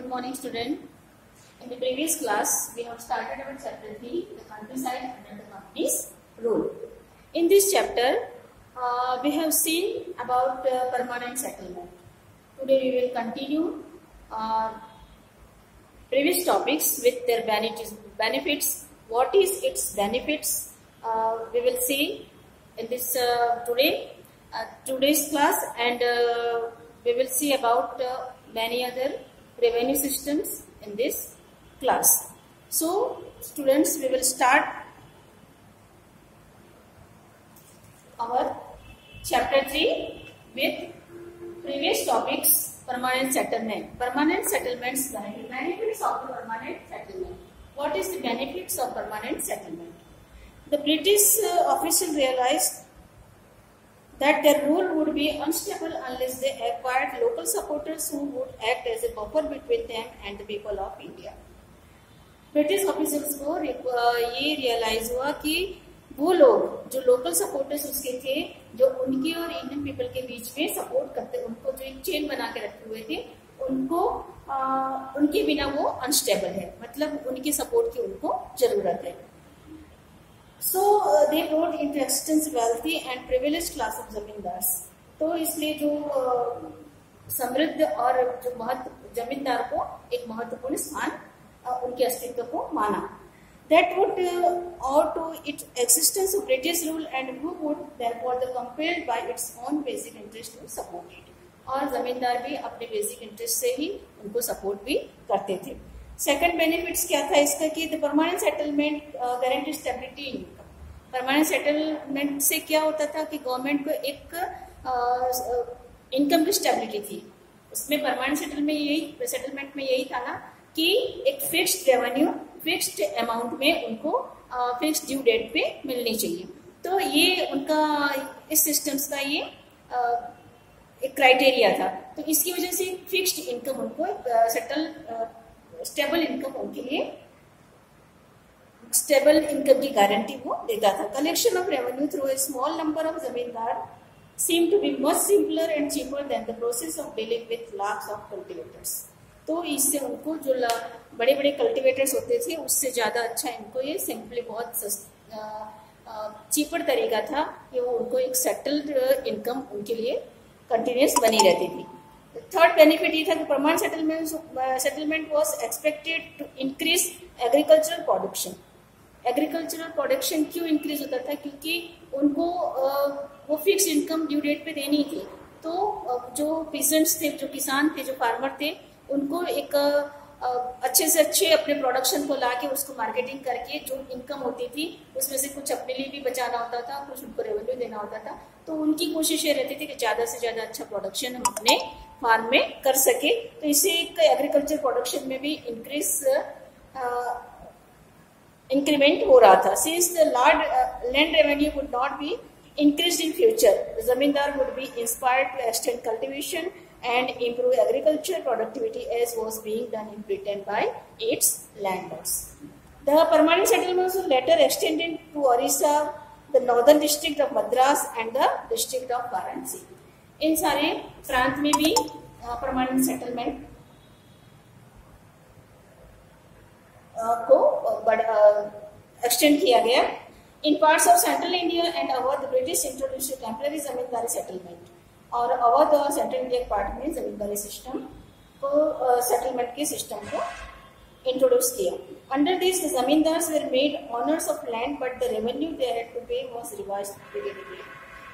Good morning, student. In the previous class, we have started our chapter 3, the countryside under the company's rule. In this chapter, we have seen about permanent settlement. Today, we will continue previous topics with their benefits. What is its benefits? We will see in this today's class, and we will see about many other revenue systems in this class. So, students, we will start our chapter 3 with previous topics. Permanent settlement. Permanent settlements, benefits of the permanent settlement. What is the benefits of permanent settlement? The British officials realized that their rule would be unstable unless they acquired local supporters who would act as a buffer between them and the people of India. British officers को ये realise हुआ कि वो लोग जो local supporters उसके थे, जो उनके और इंडियन पीपल के बीच में सपोर्ट करते, उनको जो एक चेन बना के रखे हुए थे, उनको उनके बिना वो अनस्टेबल है, मतलब उनके सपोर्ट की उनको जरूरत है. So they brought into existence wealthy and privileged class of zamindars. तो इसलिए जो समृद्ध और जो जमींदार को एक महत्वपूर्ण स्थान उनके अस्तित्व को माना. That would owe to its existence of British rule and who would therefore the compelled by its own basic interest to support it. और जमींदार भी अपने बेसिक इंटरेस्ट से ही उनको सपोर्ट भी करते थे. सेकंड बेनिफिट्स क्या था इसका कि the permanent settlement guarantee stability income. Permanent settlement से क्या होता था कि गवर्नमेंट को एक इनकम की स्टेबिलिटी थी. उसमें परमानेंट सेटलमेंट में यही था ना कि एक फिक्स्ड रेवेन्यू फिक्स्ड अमाउंट में उनको फिक्स्ड ड्यू डेट पे मिलनी चाहिए. तो ये उनका इस सिस्टम्स का ये एक क्राइटेरिया था. तो इसकी वजह से फिक्स्ड इनकम उनको स्टेबल इनकम उनके लिए स्टेबल इनकम की गारंटी वो देता था. Collection of revenue through a small number of zamindar seem to be much simpler and cheaper than the process of dealing with lakhs of cultivators. तो इससे उनको जो बड़े बड़े कल्टिवेटर्स होते थे उससे ज्यादा अच्छा इनको ये सिंपली बहुत चीपर तरीका था कि वो उनको एक सेटल्ड इनकम उनके लिए कंटिन्यूस बनी रहती थी. थर्ड बेनिफिट ये था कि permanent settlement was expected to increase agricultural production. Agricultural production क्यों इंक्रीज होता था? क्योंकि उनको वो फिक्स इनकम ड्यू डेट पे देनी थी. तो जो पीसेंट्स थे, जो किसान थे, जो फार्मर थे, उनको एक अच्छे से अच्छे अपने प्रोडक्शन को लाके उसको मार्केटिंग करके जो इनकम होती थी उसमें से कुछ अपने लिए भी बचाना होता था, कुछ उनको रेवेन्यू देना होता था. तो उनकी कोशिश ये रहती थी कि ज्यादा से ज्यादा अच्छा प्रोडक्शन हम अपने फार्म में कर सके. तो इससे एक एग्रीकल्चर प्रोडक्शन में भी इंक्रीमेंट हो रहा था. Since the land revenue would not be increased in future, the zamindar would be inspired to extend cultivation and improve agriculture productivity as was being done in Britain by its landlords. The permanent settlements were later extended to Orissa, the northern district of Madras and the district of Varanasi. इन सारे प्रांत में भी permanent settlement को extend किया गया. In parts of central India and Awadh, the British introduced a temporary zamindari settlement. और अवध और central India part में जमींदारी सिस्टम को सेटलमेंट के सिस्टम को इंट्रोड्यूस किया. Under this the zamindars were made owners of land but the revenue they had to pay was revised periodically.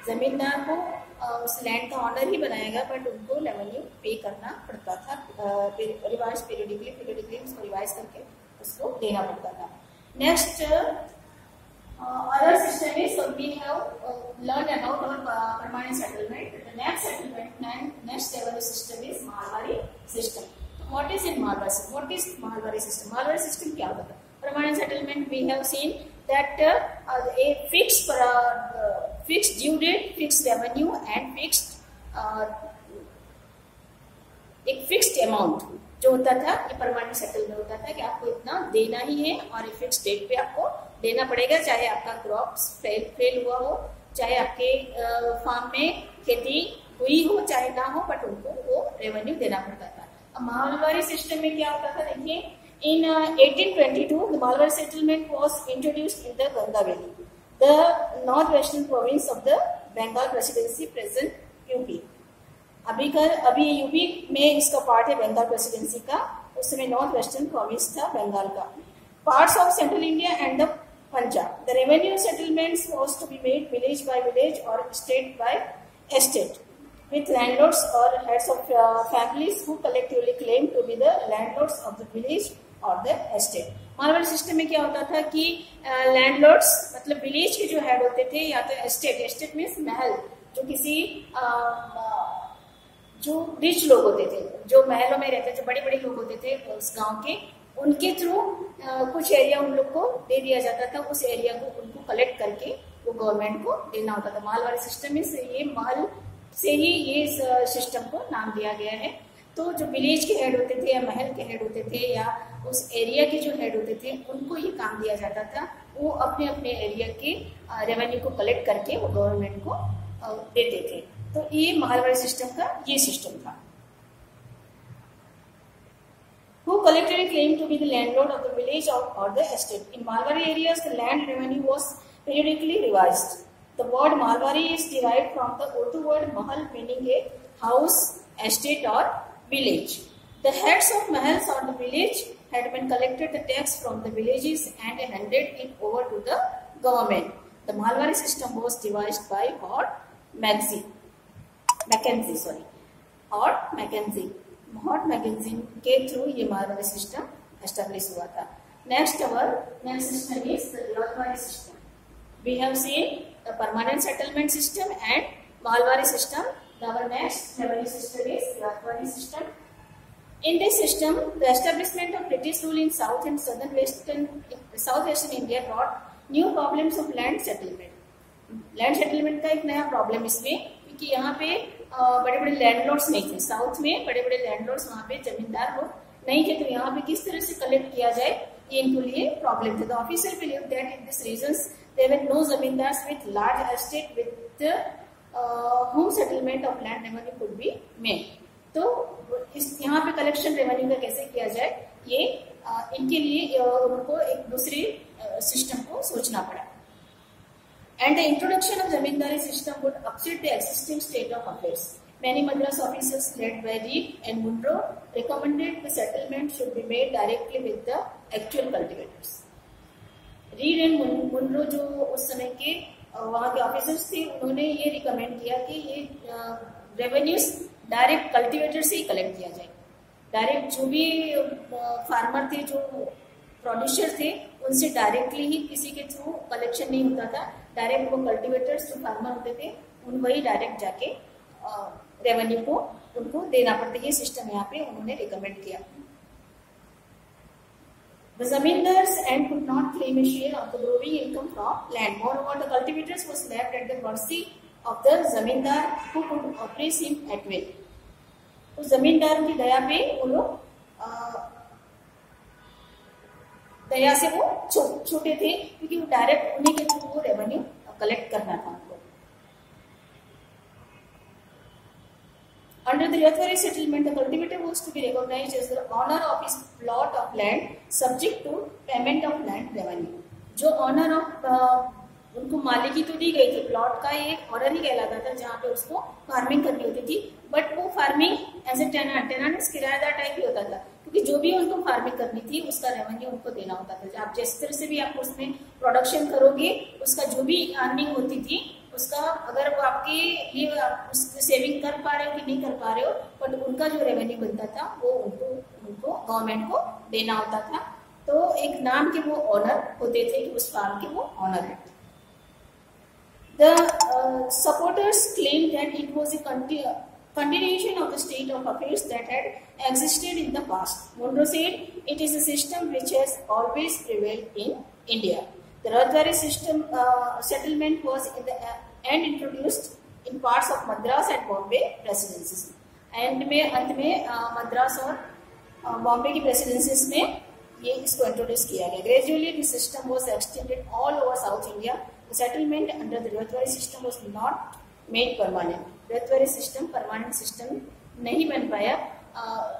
जमींदार को उस लैंड का ऑनर ही बनाया गया बट उनको रेवेन्यू पे करना पड़ता था. रिवाइज पीरियडिकली उसको रिवाइज करके उसको देना पड़ता था. Next other system is we have learned about our permanent settlement. The next revenue system is Marwari system. What is in Marwari system? What is Marwari system? Marwari system क्या होता है? Permanent settlement we have seen that a fixed due date, fixed revenue and एक fixed amount जो होता था ये permanent settlement होता था कि आपको इतना देना ही है और फिक्स डेट पे आपको देना पड़ेगा, चाहे आपका क्रॉप फेल हुआ हो, चाहे आपके फार्म में खेती हुई हो चाहे ना हो, बट उनको वो रेवेन्यू देना पड़ता था. मालवारी सिस्टम में क्या होता था, देखिए in 1822 the Mahalwari settlement was introduced in the Ganga valley, the north western province of the Bengal presidency, present UP. अभी यूपी में इसका पार्ट है बंगाल प्रेसिडेंसी का, उस समय नॉर्थ वेस्टर्न प्रोविंस था बंगाल का। Parts of central India and the Punjab. The revenue settlements was to be made village by village और estate by estate with landlords or heads of families who collectively claim to be the landlords of the village or the estate। Mahalwari system में क्या होता था कि landlords मतलब village के जो head होते थे, या तो एस्टेट मीन्स महल, जो किसी जो रिच लोग होते थे, जो महलों में रहते, जो बड़े बड़े लोग होते थे उस गांव के, उनके थ्रू कुछ एरिया उन लोग को दे दिया जाता था। उस एरिया को उनको कलेक्ट करके वो गवर्नमेंट को देना होता था। मालवारी सिस्टम में से ये महल से ही ये सिस्टम को नाम दिया गया है। तो जो विलेज के हेड होते थे या महल के हेड होते थे या उस एरिया के जो हेड होते थे, उनको ये काम दिया जाता था। वो अपने अपने एरिया के रेवेन्यू को कलेक्ट करके वो गवर्नमेंट को देते थे। तो ये मालवारी सिस्टम का ये सिस्टम था। Who collectively claimed to be the landlord of the village or the estate. In Malwari areas, the land revenue was periodically revised. The word Malwari is derived from the Urdu word mahal, meaning a house, estate or village. The heads of mahals or the village had been collected the tax from the villages and handed it over to the government. The Malwari system was devised by Mackenzie. Holt Mackenzie के थ्रू ये Mahalwari system establish हुआ था। Next system is Ryotwari system. We have seen the permanent settlement system and Mahalwari system. Our next revenue system is Ryotwari system. In this system, the establishment of British rule in South and Southwestern India brought new problems of land settlement. Land settlement का एक नया problem इसमें, क्योंकि यहाँ पे बड़े बड़े landlords नहीं थे। साउथ में बड़े बड़े लैंडलॉर्ड्स, वहाँ पे जमींदार लोग नहीं थे, तो यहाँ पे किस तरह से कलेक्ट किया जाए, ये इनको लिए प्रॉब्लम थे। The officer believe that in this regions there were no zamindars with large estate with whom settlement of land revenue could be made. तो इस यहाँ पे कलेक्शन रेवेन्यू का कैसे किया जाए, ये इनके लिए उनको एक दूसरे सिस्टम को सोचना पड़ा। And the introduction of zamindari system would upset the existing state of affairs. Many Madras officers led by Reed and Munro recommended the settlement should be made directly with the actual cultivators. Reed and Munro जो उस समय के वहाँ के officers थे, उन्होंने ये recommend किया कि ये रेवेन्यूज डायरेक्ट कल्टिवेटर से ही कलेक्ट किया जाए। डायरेक्ट जो भी फार्मर थे, जो प्रोड्यूसर थे, उनसे डायरेक्टली ही किसी के थ्रू कलेक्शन नहीं होता था। डायरेक्ट वो कल्टिवेटर्स जो फार्मर होते थे, उन वही डायरेक्ट जाके रेवेन्यू को उनको देना पड़ता। ये सिस्टम यहाँ पे उन्होंने रिकमेंड किया। The zamindars and could not claim a share of the growing income from land. Moreover, the cultivators was left at the mercy of the zamindar who could oppress him at will. तो जमींदार की दया पे वो लोग दया से वो छोटे थे, क्योंकि वो डायरेक्ट उन्हीं के थ्रू वो रेवेन्यू कलेक्ट करना था उनको। Under the Rayatwari settlement, the cultivator was to be recognized as the owner of his plot of land, subject to payment of land revenue. जो ऑनर ऑफ उनको मालिकी तो दी गई थी, प्लॉट का एक ऑनर ही कहलाता था, जहाँ पे उसको फार्मिंग करनी होती थी। बट वो फार्मिंग एज ए टेनेंट किराएदार टाइप ही होता था, क्योंकि जो भी उनको फार्मिंग करनी थी उसका रेवेन्यू उनको देना होता था। आप जिस तरह से भी आप उसमें प्रोडक्शन करोगे, उसका जो भी अर्निंग होती थी, उसका अगर वो आपके लिए सेविंग कर पा रहे हो कि नहीं कर पा रहे हो, बट उनका जो रेवेन्यू बनता था वो उनको गवर्नमेंट को देना होता था। तो एक नाम के वो ऑनर होते थे कि उस फार्म के वो ऑनर है। The supporters claimed that it was a continuation of the state of affairs that had existed in the past. Munro said, it is a system which has always prevailed in India. The Rajwari system settlement was in the end introduced in parts of Madras and Bombay presidencies. अंत में मद्रास और बॉम्बे की presidencies में ये इसको introduce किया गया। Gradually, the system was extended all over South India. The settlement under the Rayatwari system was not made permanent. Rayatwari system permanent system नहीं बन पाया।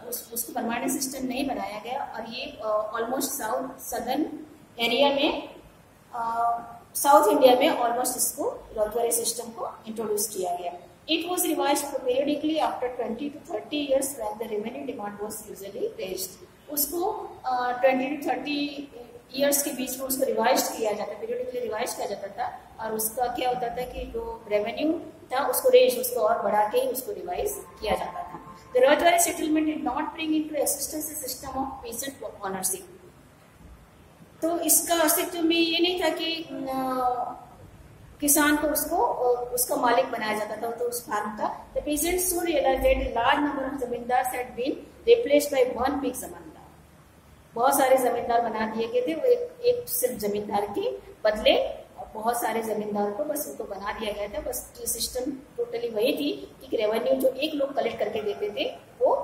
उसको परमानेंट सिस्टम नहीं बनाया गया और ये ऑलमोस्ट सदर्न एरिया में, साउथ इंडिया में ऑलमोस्ट इसको रॉथवेरी सिस्टम को इंट्रोड्यूस किया गया. It was revised periodically after 20 to 30 years when the revenue demand was usually raised. उसको 20 to 30 ईयर्स के बीच में उसको रिवाइज किया जाता, पीरियडिकली रिवाइज किया जाता था और उसका क्या होता था कि जो रेवेन्यू था उसको रेज उसको और बढ़ा के उसको रिवाइज किया जाता था. The rotary settlement did not bring into existence a system of peasant ownership. तो इसका अस्तित्व में ये नहीं था कि किसान को उसका मालिक बनाया जाता था, तो उस फार्म का. The peasants soon realized that a large number of zamindars had been replaced by one big zamindar. बहुत सारे जमींदार बना दिए गए थे, वो एक सिर्फ जमींदार के बदले बहुत सारे जमींदार को बस उनको बना दिया गया था. बस ये सिस्टम टोटली वही थी कि रेवेन्यू जो एक लोग कलेक्ट करके देते थे वो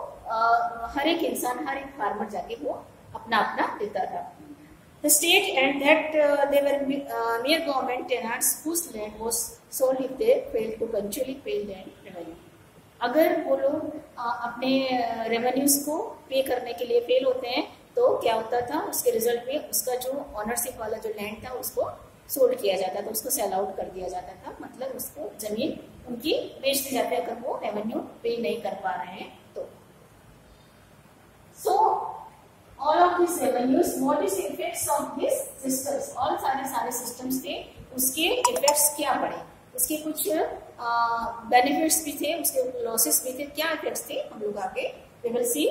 हर एक इंसान, हर एक फार्मर जाके वो अपना अपना देता था. The state and that they were mere government tenants whose land was sold if they failed to punctually pay land revenue. अगर वो लोग अपने रेवेन्यूज को पे करने के लिए फेल होते हैं तो क्या होता था, उसके रिजल्ट में उसका जो ऑनरशिप वाला जो लैंड था उसको सोल्ड किया जाता था, उसको सेल आउट कर दिया जाता था. मतलब उसको जमीन उनकी बेच दी जाती है अगर वो रेवेन्यू पे नहीं कर पा रहे हैं तो. सो all of these revenues, what is the effects of these systems? all सारे systems थे, उसके effects क्या पड़े, उसके कुछ benefits भी थे, उसके losses भी थे. क्या effects थे हम लोग आगे we will see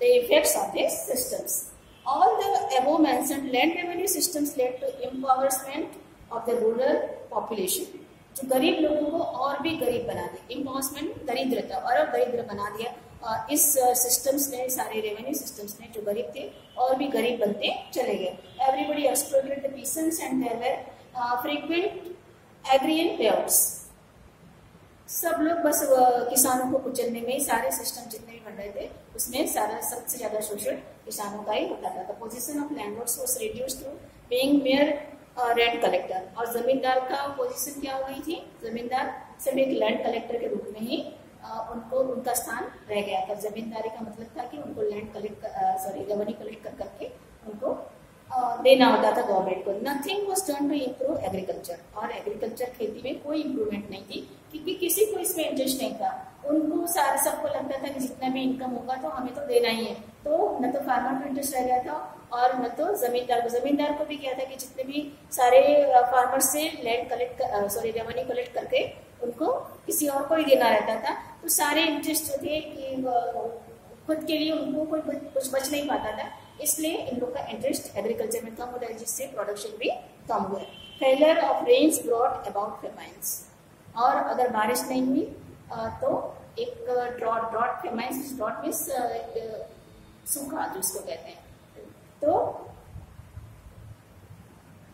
the effects of these systems. All the above mentioned land revenue systems led to empowerment of the rural population. जो गरीब लोगों को और भी गरीब बना दिया, empowerment दरिद्रता और दरिद्र बना दिया. इस सिस्टम्स ने, सारे रेवेन्यू सिस्टम्स ने जो गरीब थे और भी गरीब बनते चले गए. Everybody exploited the peasants and there were frequent agrarian payouts. सब लोग बस किसानों को कुचलने में ही सारे सिस्टम जितने भी बन रहे थे उसमें सारा सबसे ज्यादा शोषण किसानों का ही होता था. The position of landlords was reduced to being mere rent collector. और जमींदार का पोजीशन क्या हो गई थी, जमींदार सिर्फ एक लैंड कलेक्टर के रूप में ही उनको उनका स्थान रह गया था. जमींदारी का मतलब था कि उनको लैंड कलेक्ट रेवेन्यू कलेक्ट कर करके उनको देना होता था गवर्नमेंट को. Nothing was done to improve agriculture. और एग्रीकल्चर खेती में कोई इम्प्रूवमेंट नहीं थी क्योंकि किसी को इसमें इंटरेस्ट नहीं था. उनको सबको लगता था कि जितना भी इनकम होगा तो हमें तो देना ही है. तो न तो फार्मर को इंटरेस्ट रह गया था और न तो जमींदार को भी क्या था कि जितने भी सारे फार्मर से लैंड कलेक्ट रेवेन्यू कलेक्ट करके उनको किसी और को ही देना रहता था. तो सारे इंटरेस्ट जो थे कि खुद के लिए उनको कोई कुछ बच नहीं पाता था, इसलिए इन लोग का इंटरेस्ट एग्रीकल्चर में कम हो रहा है जिससे प्रोडक्शन भी कम हुआ. Failure of rains brought about famines. और अगर बारिश नहीं हुई तो एक ड्रॉट फेमाइन्स, ड्रॉट मीन्स सूखा जिसको कहते हैं. तो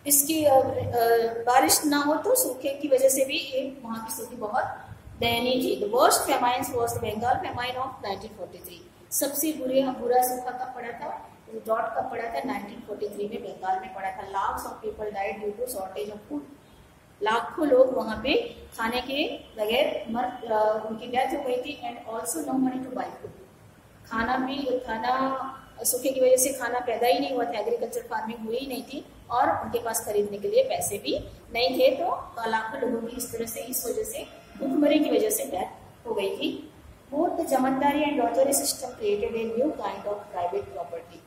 इसकी बारिश ना हो तो सूखे की वजह से भी एक वहां की स्थिति बहुत दयनीय थी. The worst famines was the Bengal famine of 1943. सबसे बुरा सूखा कब पड़ा था, ड्रॉट कब पड़ा था, 1943 में बंगाल में पड़ा था. Lakhs of people died due to shortage of food. लाखों लोग वहां पे खाने के बगैर उनकी डेथ हो गई थी. And also no money to buy food. खाना सूखे की वजह से खाना पैदा ही नहीं हुआ था, एग्रीकल्चर फार्मिंग हुई ही नहीं थी और उनके पास खरीदने के लिए पैसे भी नहीं थे. तो लाखों लोगों की इस तरह से, इस वजह से, भूखमरी की वजह से डेथ हो गई थी. Both the zamindari and Ryotwari system created a new kind of private property.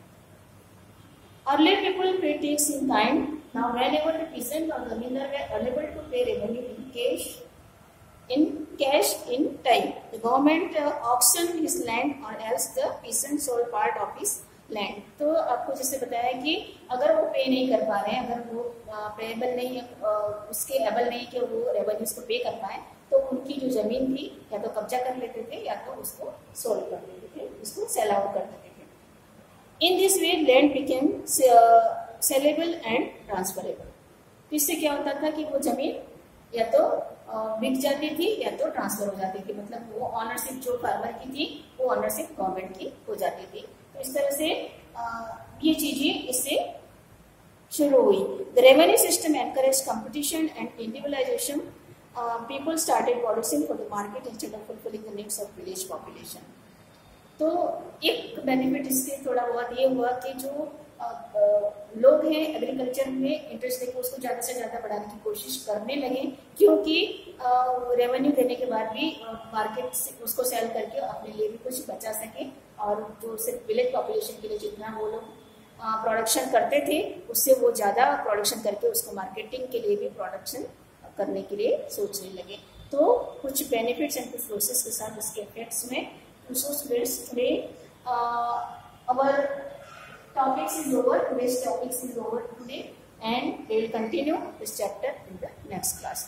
Earlier people paid tax in kind. Now whenever the peasant or zamindar were unable to pay revenue in cash in time, the government auctioned his land or else the peasant sold part of his land. तो आपको जैसे बताया कि अगर वो पे नहीं कर पा रहे हैं, अगर वो पेएबल नहीं है, उसके एबल नहीं कि वो रेवेन्यूज को पे कर पाए, तो उनकी जो जमीन थी या तो कब्जा कर लेते थे या तो उसको सोल्ड कर देते थे, उसको सेल आउट कर देते थे. In this way, land became sellable and transferable. तो इससे क्या होता था कि वो जमीन या तो बिक जाती थी या तो ट्रांसफर हो जाती थी. मतलब वो ऑनरशिप जो फार्मर की थी वो ऑनरशिप गवर्नमेंट की हो जाती थी. तो इस तरह से ये चीजें इससे शुरू हुई. The revenue system encourage competition and individualisation. People started producing for the market instead of fulfilling the needs of village population. तो एक बेनिफिट इसके थोड़ा बहुत ये हुआ कि जो लोग हैं एग्रीकल्चर में इंटरेस्ट लेके उसको ज़्यादा से ज़्यादा बढ़ाने की कोशिश करने लगे, क्योंकि रेवेन्यू देने के बाद भी मार्केट से उसको सेल करके अपने लिए भी कुछ बचा सके, और जो सिर्फ विलेज पॉपुलेशन के लिए जितना वो लोग प्रोडक्शन करते थे उससे वो ज़्यादा प्रोडक्शन करके उसको मार्केटिंग के लिए भी प्रोडक्शन करने के लिए सोचने लगे। तो कुछ बेनिफिट्स एंड कुछ लॉसेस के साथ उसके इफेक्ट्स में। So students, today our topics is over. Today's topics is over today, and we will continue this chapter in the next class.